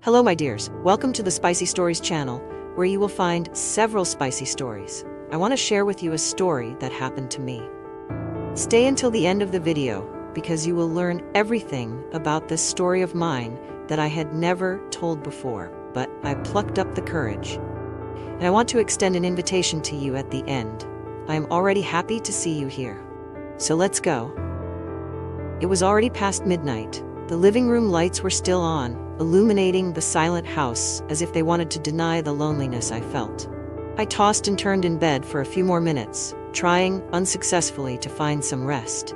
Hello my dears, welcome to the Spicy Stories channel, where you will find several spicy stories. I want to share with you a story that happened to me. Stay until the end of the video, because you will learn everything about this story of mine that I had never told before, but I plucked up the courage. And I want to extend an invitation to you at the end. I am already happy to see you here. So let's go. It was already past midnight. The living room lights were still on, illuminating the silent house as if they wanted to deny the loneliness I felt. I tossed and turned in bed for a few more minutes, trying unsuccessfully to find some rest.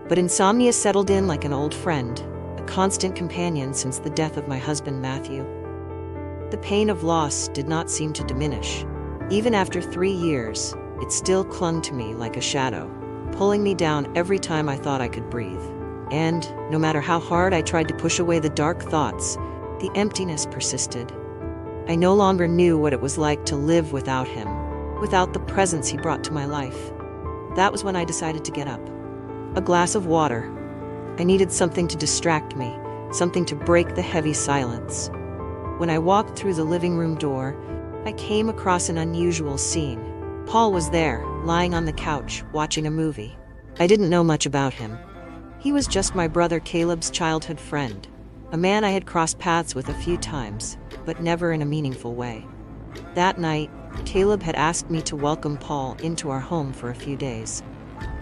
But insomnia settled in like an old friend, a constant companion since the death of my husband Matthew. The pain of loss did not seem to diminish. Even after 3 years, it still clung to me like a shadow, pulling me down every time I thought I could breathe. And, no matter how hard I tried to push away the dark thoughts, the emptiness persisted. I no longer knew what it was like to live without him, without the presence he brought to my life. That was when I decided to get up. A glass of water. I needed something to distract me, something to break the heavy silence. When I walked through the living room door, I came across an unusual scene. Paul was there, lying on the couch, watching a movie. I didn't know much about him. He was just my brother Caleb's childhood friend, a man I had crossed paths with a few times, but never in a meaningful way. That night, Caleb had asked me to welcome Paul into our home for a few days.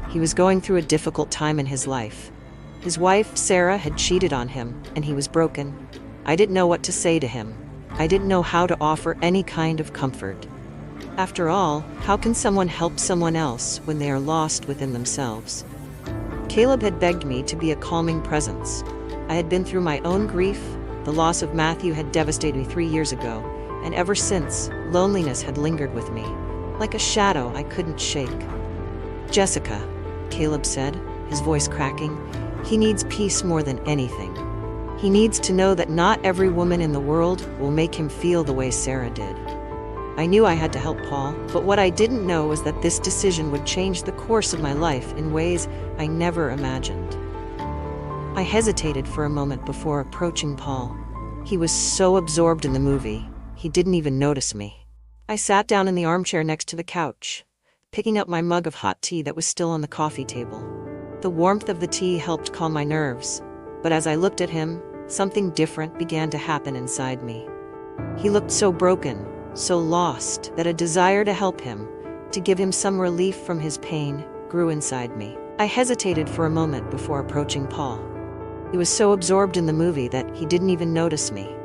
He was going through a difficult time in his life. His wife, Sarah, had cheated on him, and he was broken. I didn't know what to say to him. I didn't know how to offer any kind of comfort. After all, how can someone help someone else when they are lost within themselves? Caleb had begged me to be a calming presence. I had been through my own grief. The loss of Matthew had devastated me 3 years ago, and ever since, loneliness had lingered with me, like a shadow I couldn't shake. "Jessica," Caleb said, his voice cracking, "he needs peace more than anything. He needs to know that not every woman in the world will make him feel the way Sarah did." I knew I had to help Paul, but what I didn't know was that this decision would change the course of my life in ways I never imagined. I hesitated for a moment before approaching Paul. He was so absorbed in the movie, he didn't even notice me. I sat down in the armchair next to the couch, picking up my mug of hot tea that was still on the coffee table. The warmth of the tea helped calm my nerves, but as I looked at him, something different began to happen inside me. He looked so broken, so lost, that a desire to help him, to give him some relief from his pain, grew inside me. I hesitated for a moment before approaching Paul. He was so absorbed in the movie that he didn't even notice me.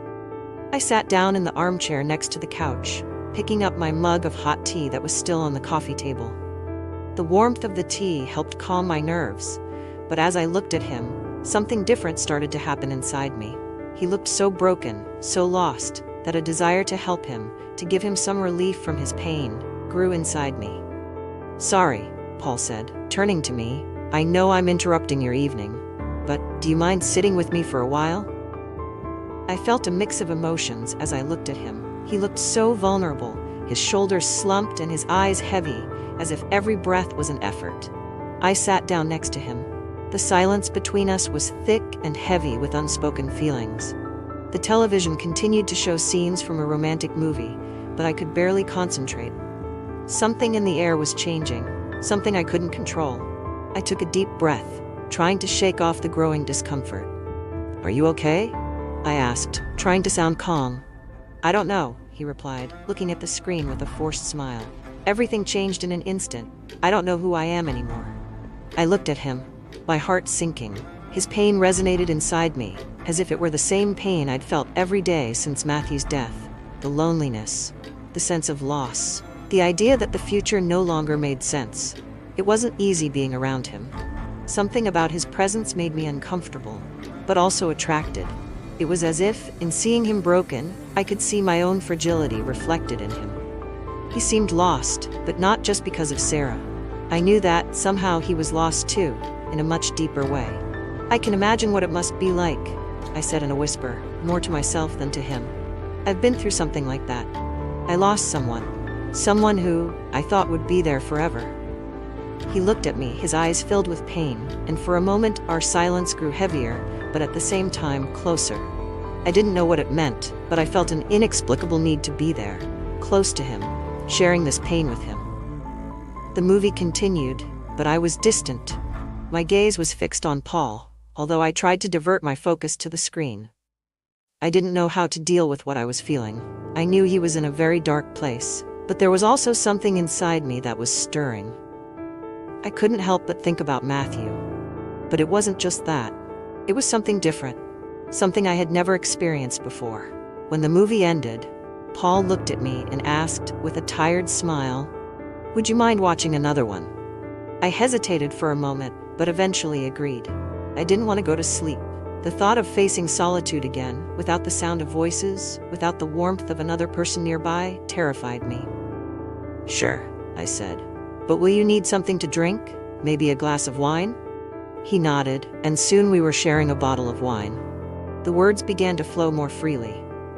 I sat down in the armchair next to the couch, picking up my mug of hot tea that was still on the coffee table. The warmth of the tea helped calm my nerves, but as I looked at him, something different started to happen inside me. He looked so broken, so lost, that a desire to help him, to give him some relief from his pain, grew inside me. "Sorry," Paul said, turning to me, "I know I'm interrupting your evening, but do you mind sitting with me for a while?" I felt a mix of emotions as I looked at him. He looked so vulnerable, his shoulders slumped and his eyes heavy, as if every breath was an effort. I sat down next to him. The silence between us was thick and heavy with unspoken feelings. The television continued to show scenes from a romantic movie, but I could barely concentrate. Something in the air was changing, something I couldn't control. I took a deep breath, trying to shake off the growing discomfort. "Are you okay?" I asked, trying to sound calm. "I don't know," he replied, looking at the screen with a forced smile. "Everything changed in an instant. I don't know who I am anymore." I looked at him, my heart sinking. His pain resonated inside me, as if it were the same pain I'd felt every day since Matthew's death. The loneliness, the sense of loss, the idea that the future no longer made sense. It wasn't easy being around him. Something about his presence made me uncomfortable, but also attracted. It was as if, in seeing him broken, I could see my own fragility reflected in him. He seemed lost, but not just because of Sarah. I knew that, somehow, he was lost too, in a much deeper way. "I can imagine what it must be like," I said in a whisper, more to myself than to him. "I've been through something like that. I lost someone who I thought would be there forever." He looked at me, his eyes filled with pain, and for a moment our silence grew heavier, but at the same time closer. I didn't know what it meant, but I felt an inexplicable need to be there, close to him, sharing this pain with him. The movie continued, but I was distant. My gaze was fixed on Paul, although I tried to divert my focus to the screen. I didn't know how to deal with what I was feeling. I knew he was in a very dark place, but there was also something inside me that was stirring. I couldn't help but think about Matthew. But it wasn't just that. It was something different, something I had never experienced before. When the movie ended, Paul looked at me and asked, with a tired smile, "Would you mind watching another one?" I hesitated for a moment, but eventually agreed. I didn't want to go to sleep. The thought of facing solitude again, without the sound of voices, without the warmth of another person nearby, terrified me. "Sure," I said. "But will you need something to drink? Maybe a glass of wine?" He nodded, and soon we were sharing a bottle of wine. The words began to flow more freely.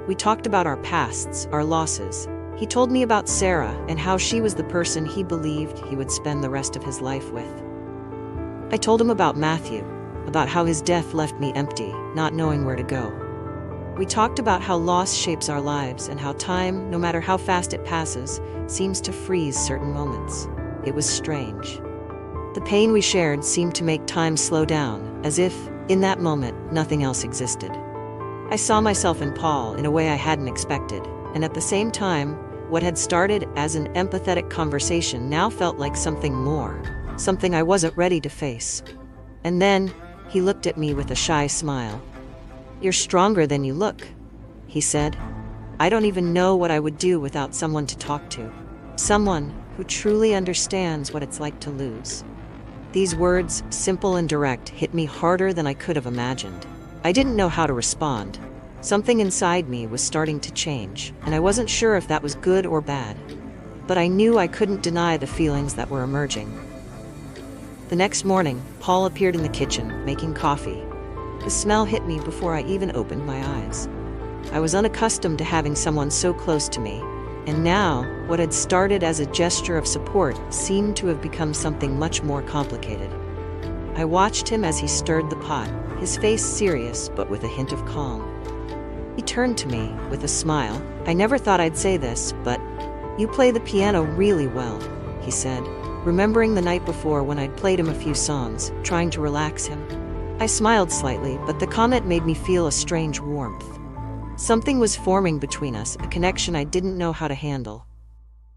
We talked about our pasts, our losses. He told me about Sarah and how she was the person he believed he would spend the rest of his life with. I told him about Matthew, about how his death left me empty, not knowing where to go. We talked about how loss shapes our lives and how time, no matter how fast it passes, seems to freeze certain moments. It was strange. The pain we shared seemed to make time slow down, as if, in that moment, nothing else existed. I saw myself in Paul in a way I hadn't expected, and at the same time, what had started as an empathetic conversation now felt like something more, something I wasn't ready to face. And then, he looked at me with a shy smile. "You're stronger than you look," he said. "I don't even know what I would do without someone to talk to. Someone who truly understands what it's like to lose." These words, simple and direct, hit me harder than I could have imagined. I didn't know how to respond. Something inside me was starting to change, and I wasn't sure if that was good or bad. But I knew I couldn't deny the feelings that were emerging. The next morning, Paul appeared in the kitchen, making coffee. The smell hit me before I even opened my eyes. I was unaccustomed to having someone so close to me, and now, what had started as a gesture of support seemed to have become something much more complicated. I watched him as he stirred the pot, his face serious but with a hint of calm. He turned to me with a smile. "I never thought I'd say this, but you play the piano really well," he said, remembering the night before when I'd played him a few songs, trying to relax him. I smiled slightly, but the comment made me feel a strange warmth. Something was forming between us, a connection I didn't know how to handle.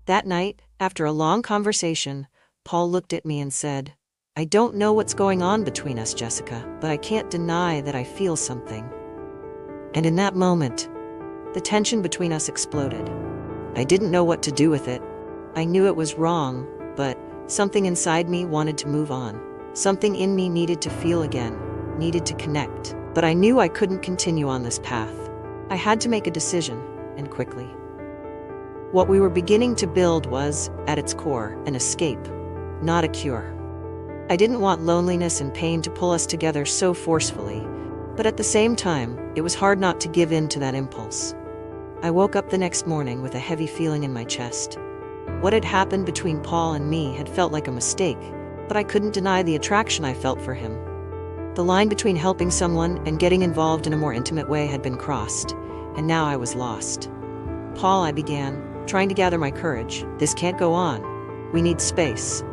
That night, after a long conversation, Paul looked at me and said, "I don't know what's going on between us, Jessica, but I can't deny that I feel something." And in that moment, the tension between us exploded. I didn't know what to do with it. I knew it was wrong, but something inside me wanted to move on. Something in me needed to feel again, needed to connect. But I knew I couldn't continue on this path. I had to make a decision, and quickly. What we were beginning to build was, at its core, an escape, not a cure. I didn't want loneliness and pain to pull us together so forcefully, but at the same time, it was hard not to give in to that impulse. I woke up the next morning with a heavy feeling in my chest. What had happened between Paul and me had felt like a mistake, but I couldn't deny the attraction I felt for him. The line between helping someone and getting involved in a more intimate way had been crossed, and now I was lost. "Paul," I began, trying to gather my courage, "this can't go on. We need space."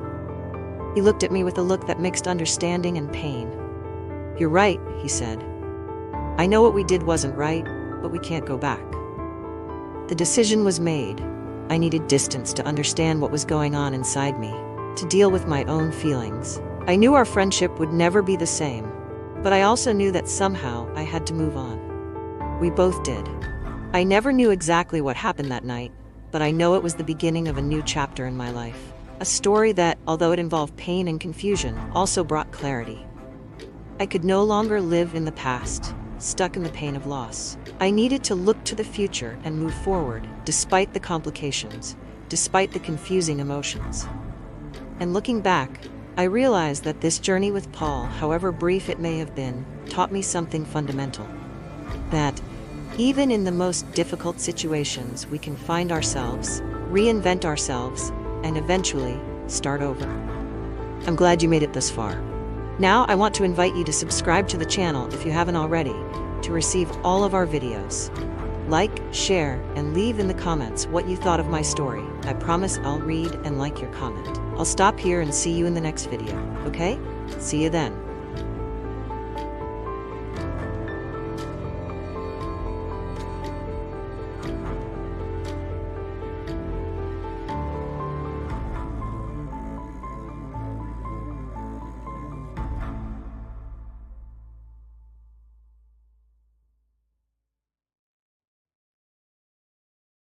He looked at me with a look that mixed understanding and pain. "You're right," he said. "I know what we did wasn't right, but we can't go back." The decision was made. I needed distance to understand what was going on inside me, to deal with my own feelings. I knew our friendship would never be the same, but I also knew that somehow I had to move on. We both did. I never knew exactly what happened that night, but I know it was the beginning of a new chapter in my life. A story that, although it involved pain and confusion, also brought clarity. I could no longer live in the past, stuck in the pain of loss. I needed to look to the future and move forward, despite the complications, despite the confusing emotions. And looking back, I realized that this journey with Paul, however brief it may have been, taught me something fundamental. That, even in the most difficult situations, we can find ourselves, reinvent ourselves, and eventually start over. I'm glad you made it this far. Now I want to invite you to subscribe to the channel if you haven't already, to receive all of our videos. Like, share, and leave in the comments what you thought of my story. I promise I'll read and like your comment. I'll stop here and see you in the next video, okay? See you then.